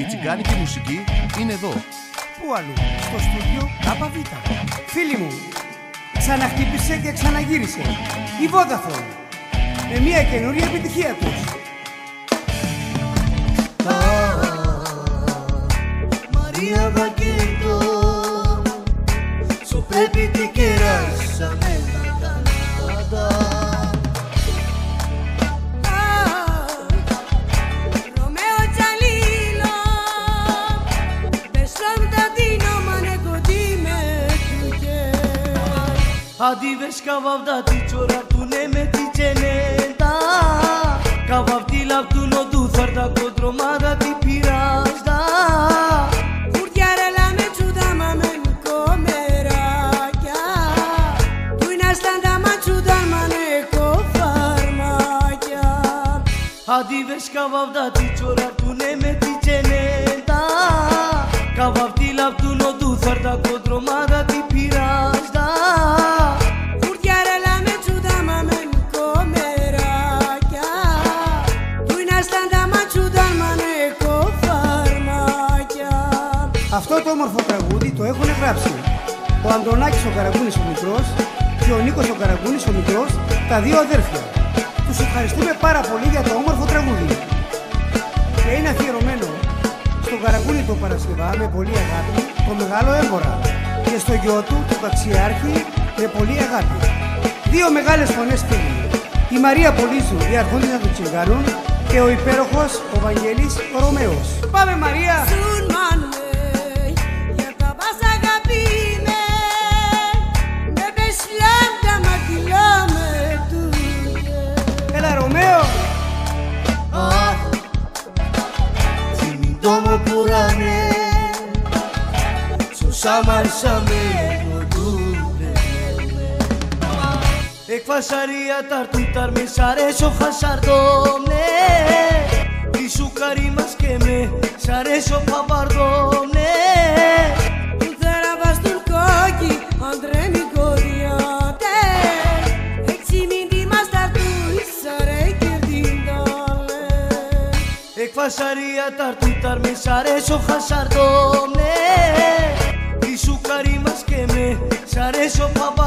Η τσιγκάνικη μουσική είναι εδώ. Πού αλλού? Στο στούντιο ΚΒ. Φίλοι μου, ξαναχτύπησε και ξαναγύρισε η Vodafone με μια καινούρια επιτυχία τους. Maria Vaqueiro, σου πρέπει τι κεράσαμε τα νάτα. Romeo Gialilo, besam tatino maneko dime tuke. Αντίβες καβαβδάτη τσοραρτούνε με τη τσενέτα. Καβαυτή λαπτούνο του θαρτα κοντρομάδα τη πειράζτα. Urdiarela me ciudama men comeraglia. Tu in astanda ma ciudal maneko farmaglia. Αντίβες καβαβδάτη τσοραρτούνε με τη τσενέτα. Καβαυτή λαπτούνο του θαρτα κοντρομάδα τη πειράζτα. Urdiarela me ciudama men comeraglia. Tu in astanda ma ciudal maneko farmaglia. Αυτό το όμορφο τραγούδι το έχουν γράψει ο Αντωνάκης ο Καραγκούνης ο μικρός και ο Νίκος ο Καραγκούνης ο μικρός, τα δύο αδέρφια. Τους ευχαριστούμε πάρα πολύ για το όμορφο τραγούδι. Και είναι αφιερωμένο στον Καραγκούνη το Παρασκευά με πολύ αγάπη, το μεγάλο έμπορα, και στο γιο του, το Ταξιάρχη, με πολύ αγάπη. Δύο μεγάλες φωνές φίλοι. Η Μαρία Πολύζου, η αρχόντισσα του Τσιγκάνων, και ο υπέροχος ο Βαγγέλης ο Ρωμαίος. Πάμε Μαρία! Sun manme, ya babas agapime, me beslam da makilame tuye. Έλα Ρωμαίο! Αχ, θυμητό μου πουράνε. Σουσάμαρσαμε ρωτούνε. Εκφασαρία ταρτούταρ με σαρέσο χασαρδόμνε. Τι σου καρίμας και με σαρέσο παπαρδόμνε. Un zarabas tul koki, andre mi kodiate. Eximindi mastar tu isare kirdindale. Εκφασαρία ταρτούταρ με σαρέσο χασαρδόμνε. Τι σου καρίμας και με σαρέσο παπαρδόμνε.